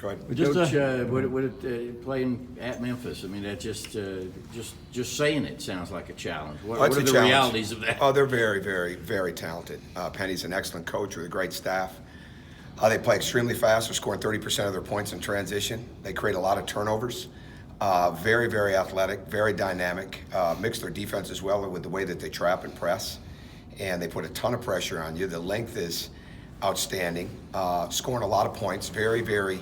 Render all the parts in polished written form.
Go ahead. Coach, playing at Memphis, I mean, that just saying it sounds like a challenge. What are the realities of that? Oh, they're very, very, very talented. Penny's an excellent coach with a great staff. They play extremely fast. They're scoring 30% of their points in transition. They create a lot of turnovers. Very, very athletic, very dynamic. Mix their defense as well with the way that they trap and press. And they put a ton of pressure on you. The length is outstanding. Scoring a lot of points. Very, very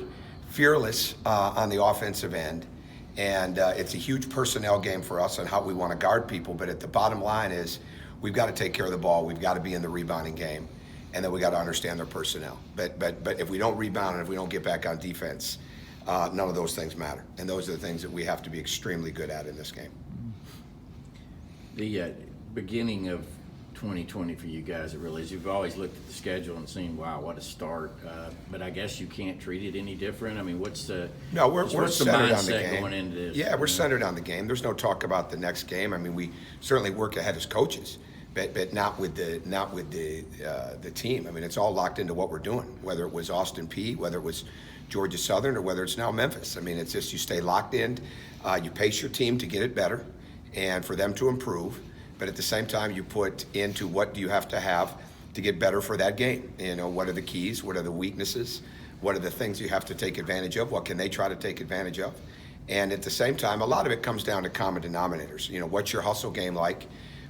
fearless on the offensive end. And it's a huge personnel game for us on how we want to guard people. But at the bottom line is we've got to take care of the ball. We've got to be in the rebounding game. And then we got to understand their personnel. But if we don't rebound and if we don't get back on defense, none of those things matter. And those are the things that we have to be extremely good at in this game. The beginning of 2020 for you guys, it really is. You've always looked at the schedule and seen, wow, what a start. But I guess you can't treat it any different. I mean, what's the mindset going into this? Yeah, we're centered on the game. There's no talk about the next game. I mean, we certainly work ahead as coaches. But not with the team. I mean, it's all locked into what we're doing. Whether it was Austin Peay, whether it was Georgia Southern, or whether it's now Memphis. I mean, it's just you stay locked in. You pace your team to get it better, and for them to improve. But at the same time, you put into what do you have to get better for that game. You know, what are the keys? What are the weaknesses? What are the things you have to take advantage of? What can they try to take advantage of? And at the same time, a lot of it comes down to common denominators. You know, what's your hustle game like?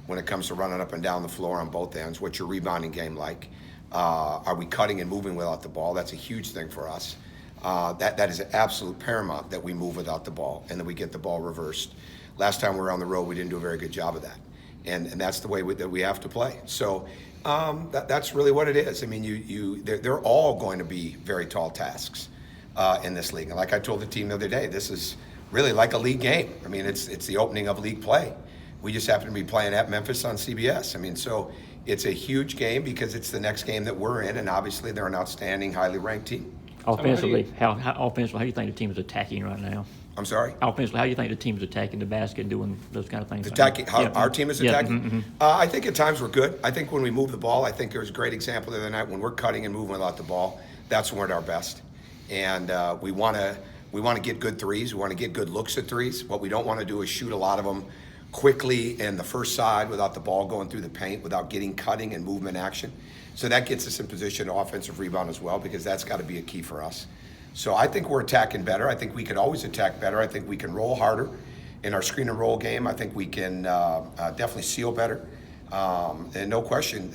When it comes to running up and down the floor on both ends, what's your rebounding game like? Are we cutting and moving without the ball? That's a huge thing for us. That is absolute paramount that we move without the ball and that we get the ball reversed. Last time we were on the road, we didn't do a very good job of that. And that's the way that we have to play. So that's really what it is. I mean, they're all going to be very tall tasks in this league. And like I told the team the other day, this is really like a league game. I mean, it's the opening of league play. We just happen to be playing at Memphis on CBS. I mean, so it's a huge game because it's the next game that we're in, and obviously they're an outstanding, highly ranked team. Offensively, how do you think the team is attacking right now? I'm sorry? Offensively, how do you think the team is attacking the basket and doing those kind of things? Attacking, how our team is attacking? I think at times we're good. I think when we move the ball, I think there was a great example the other night when we're cutting and moving without the ball. That's when we're at our best. And we want to get good threes. We want to get good looks at threes. What we don't want to do is shoot a lot of them quickly in the first side without the ball going through the paint, without getting cutting and movement action. So that gets us in position to offensive rebound as well, because that's got to be a key for us. So I think we're attacking better. I think we could always attack better. I think we can roll harder in our screen and roll game. I think we can definitely seal better. And no question,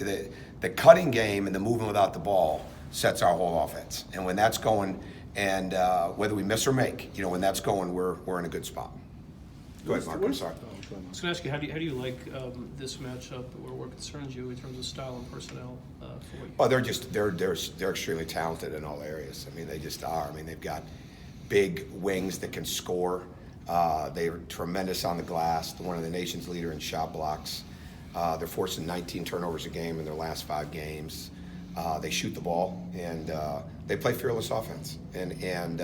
the cutting game and the movement without the ball sets our whole offense. And when that's going, and whether we miss or make, when that's going, we're in a good spot. Go ahead, Mark. I'm sorry. I was going to ask you, how do you like this matchup, or what concerns you in terms of style and personnel? They're extremely talented in all areas. I mean, they just are. I mean, they've got big wings that can score. They're tremendous on the glass. They're one of the nation's leader in shot blocks. They're forcing 19 turnovers a game in their last 5 games. They shoot the ball, and they play fearless offense. And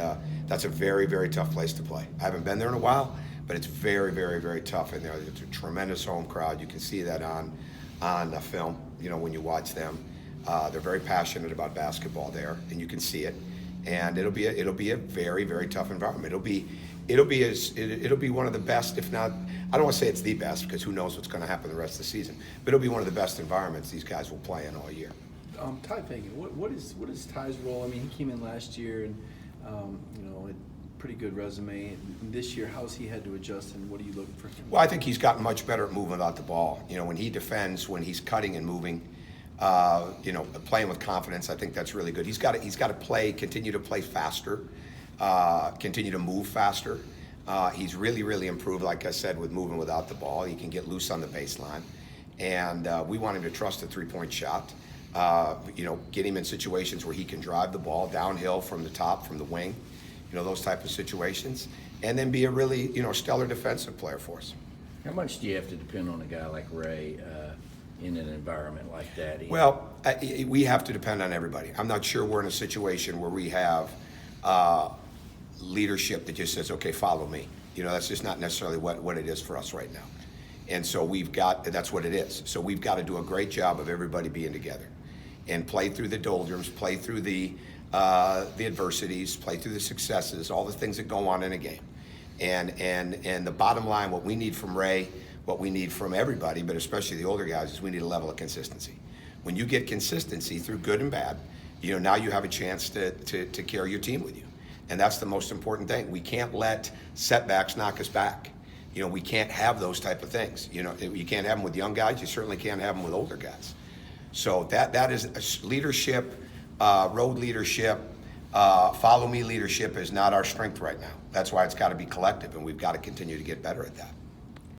that's a very, very tough place to play. I haven't been there in a while, but it's very, very, very tough. And it's a tremendous home crowd. You can see that on the film, when you watch them. They're very passionate about basketball there, and you can see it. And it'll be a very, very tough environment. It'll be one of the best, if not, I don't want to say it's the best, because who knows what's going to happen the rest of the season. But it'll be one of the best environments these guys will play in all year. Ty Fagan, what is Ty's role? I mean, he came in last year and a pretty good resume. And this year, how's he had to adjust, and what do you look for him? Well, I think he's gotten much better at moving without the ball. When he defends, when he's cutting and moving, playing with confidence, I think that's really good. He's got to continue to play faster, continue to move faster. He's really, really improved, like I said, with moving without the ball. He can get loose on the baseline, and we want him to trust the three-point shot. Get him in situations where he can drive the ball downhill from the top, from the wing, those type of situations, and then be a really, stellar defensive player for us. How much do you have to depend on a guy like Ray in an environment like that? Well, we have to depend on everybody. I'm not sure we're in a situation where we have leadership that just says, okay, follow me. That's just not necessarily what it is for us right now. And so that's what it is. So we've got to do a great job of everybody being together and play through the doldrums, play through the the adversities, play through the successes, all the things that go on in a game. And the bottom line, what we need from Ray, what we need from everybody, but especially the older guys, is we need a level of consistency. When you get consistency through good and bad, now you have a chance to carry your team with you. And that's the most important thing. We can't let setbacks knock us back. We can't have those type of things. You can't have them with young guys. You certainly can't have them with older guys. So that is leadership, road leadership, follow me leadership is not our strength right now. That's why it's got to be collective, and we've got to continue to get better at that.